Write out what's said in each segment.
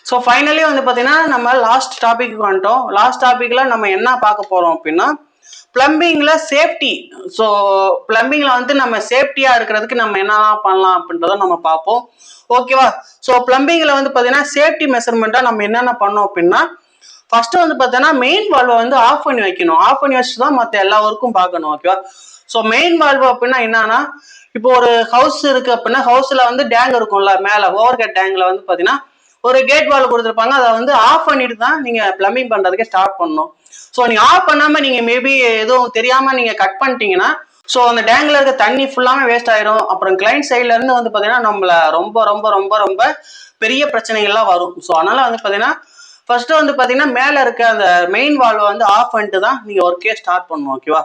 So finally வந்து பார்த்தீங்கன்னா நம்ம லாஸ்ட் டாபிக் வந்துட்டோம். லாஸ்ட் டாபிக்ல நம்ம என்ன பார்க்க போறோம் அப்படின்னா பிளம்பிங்ல சேஃப்டி. ஸோ பிளம்பிங்ல வந்து நம்ம சேஃப்டியா இருக்கிறதுக்கு நம்ம என்னெல்லாம் பண்ணலாம் அப்படின்றத நம்ம பார்ப்போம். ஓகேவா? ஸோ பிளம்பிங்ல வந்து பார்த்தீங்கன்னா சேஃப்டி மெஷர்மெண்ட்டா நம்ம என்னென்ன பண்ணோம் அப்படின்னா ஃபர்ஸ்ட் வந்து பார்த்தீங்கன்னா மெயின் வால்வை வந்து ஆஃப் பண்ணி வைக்கணும். ஆஃப் பண்ணி வச்சுட்டு தான் மற்ற எல்லா ஒர்க்கும் பார்க்கணும். ஓகேவா? ஸோ மெயின் வால்வு அப்படின்னா என்னன்னா, இப்போ ஒரு ஹவுஸ் இருக்கு அப்படின்னா ஹவுஸ்ல வந்து டேங்க் இருக்கும்ல, மேல ஓவர் ஹெட் டேங்க்ல வந்து பாத்தீங்கன்னா ஒரு கேட் வால் கொடுத்துருப்பாங்க. அதை வந்து ஆஃப் பண்ணிட்டு தான் நீங்க பிளம்பிங் பண்றதுக்கு ஸ்டார்ட் பண்ணணும். ஸோ நீங்க ஆஃப் பண்ணாம நீங்க மேபி எதுவும் தெரியாம நீங்க கட் பண்ணிட்டீங்கன்னா ஸோ அந்த டேங்க்ல இருக்க தண்ணி ஃபுல்லாமே வேஸ்ட் ஆயிரும். அப்புறம் கிளைண்ட் சைட்ல இருந்து வந்து பாத்தீங்கன்னா நம்மள ரொம்ப ரொம்ப ரொம்ப ரொம்ப பெரிய பிரச்சனைகள்லாம் வரும். ஸோ அதனால வந்து பாத்தீங்கன்னா ஃபர்ஸ்ட் வந்து பாத்தீங்கன்னா மேல இருக்க அந்த மெயின் வால்வை வந்து ஆஃப் பண்ணிட்டு தான் நீங்க ஒர்க்கே ஸ்டார்ட் பண்ணணும். ஓகேவா?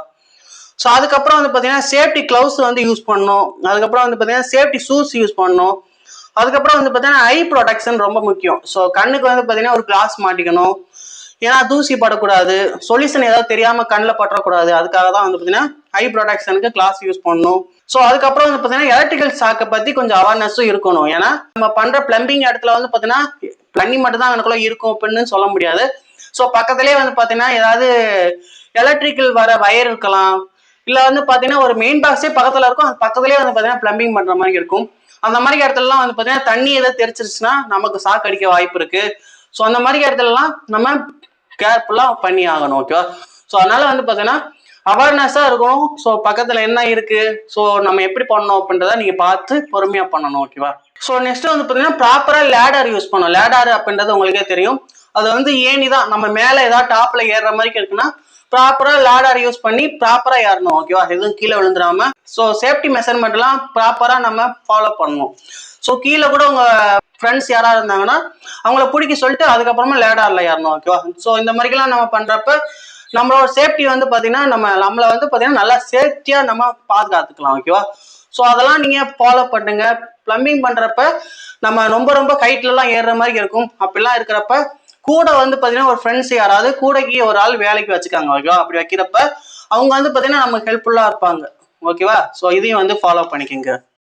ஸோ அதுக்கப்புறம் வந்து பார்த்தீங்கன்னா சேஃப்டி கிளவுஸ் வந்து யூஸ் பண்ணணும். அதுக்கப்புறம் வந்து பார்த்தீங்கன்னா சேஃப்டி ஷூஸ் யூஸ் பண்ணணும். அதுக்கப்புறம் வந்து பார்த்தீங்கன்னா ஐ ப்ரொடெக்ஷன் ரொம்ப முக்கியம். ஸோ கண்ணுக்கு வந்து பார்த்தீங்கன்னா ஒரு கிளாஸ் மாட்டிக்கணும். ஏன்னா தூசி படக்கூடாது, சொல்யூஷன் ஏதாவது தெரியாம கண்ணில் பற்றக்கூடாது. அதுக்காக தான் வந்து பார்த்தீங்கன்னா ஐ ப்ரொடெக்ஷனுக்கு கிளாஸ் யூஸ் பண்ணணும். ஸோ அதுக்கப்புறம் வந்து பார்த்தீங்கன்னா எலக்ட்ரிக்கல் ஷாக்கை பற்றி கொஞ்சம் அவேர்னஸும் இருக்கணும். ஏன்னா நம்ம பண்ற பிளம்பிங் இடத்துல வந்து பார்த்தீங்கன்னா பிளம்பிங் மட்டும் தான் எனக்குள்ள இருக்கும் அப்படின்னு சொல்ல முடியாது. ஸோ பக்கத்துலேயே வந்து பார்த்தீங்கன்னா ஏதாவது எலக்ட்ரிக்கல் வர வயர் இருக்கலாம், இல்ல வந்து பாத்தீங்கன்னா ஒரு மெயின் பாக்ஸே பக்கத்துல இருக்கும், அது பக்கத்துலயே வந்து பாத்தீங்கன்னா பிளம்பிங் பண்ற மாதிரி இருக்கும். அந்த மாதிரி இடத்துலலாம் வந்து பாத்தீங்கன்னா தண்ணி ஏதாவது தெரிச்சிருச்சுன்னா நமக்கு ஷாக் அடிக்க வாய்ப்பு இருக்கு. ஸோ அந்த மாதிரி இடத்துலலாம் நம்ம கேர்ஃபுல்லா பண்ணி ஆகணும். ஓகேவா? ஸோ அதனால வந்து பாத்தீங்கன்னா அவேர்னஸா இருக்கணும். ஸோ பக்கத்துல என்ன இருக்கு, ஸோ நம்ம எப்படி பண்ணணும் அப்படின்றத நீங்க பார்த்து பொறுமையா பண்ணணும். ஓகேவா? ஸோ நெக்ஸ்ட் வந்து பாத்தீங்கன்னா ப்ராப்பரா லேடர் யூஸ் பண்ணணும். லேடர் அப்படின்றது உங்களுக்கே தெரியும், அது வந்து ஏணி தான். நம்ம மேல ஏதாவது டாப்ல ஏறுற மாதிரி இருக்குன்னா ப்ராப்பரா லேடர் யூஸ் பண்ணி ப்ராப்பரா ஏறணும். ஓகேவா? எதுவும் கீழே விழுந்துடாம. ஸோ சேஃப்டி மெஷர்மெண்ட் எல்லாம் ப்ராப்பரா நம்ம ஃபாலோ பண்ணணும். ஸோ கீழே கூட உங்க ஃப்ரெண்ட்ஸ் யாராவது இருந்தாங்கன்னா அவங்கள பிடிக்க சொல்லிட்டு அதுக்கப்புறமா லேடர்ல ஏறணும். ஓகேவா? ஸோ இந்த மாதிரிலாம் நம்ம பண்றப்ப நம்மளோட சேஃப்டி வந்து பாத்தீங்கன்னா நம்மளை வந்து பாத்தீங்கன்னா நல்லா சேஃப்டியா நம்ம பாதுகாத்துக்கலாம். ஓகேவா? ஸோ அதெல்லாம் நீங்க ஃபாலோ பண்ணுங்க. பிளம்பிங் பண்றப்ப நம்ம ரொம்ப ரொம்ப ஹைட்ல எல்லாம் ஏறுற மாதிரி இருக்கும். அப்படிலாம் இருக்கிறப்ப கூட வந்து பாத்தீங்கன்னா ஒரு ஃப்ரெண்ட்ஸ் யாராவது கூடக்கி ஒரு ஆள் வேலைக்கு வச்சுக்காங்க. ஓகேவா? அப்படி வைக்கிறப்ப அவங்க வந்து பாத்தீங்கன்னா நமக்கு ஹெல்ப்ஃபுல்லா இருப்பாங்க. ஓகேவா? ஸோ இதையும் வந்து ஃபாலோ பண்ணிக்கோங்க.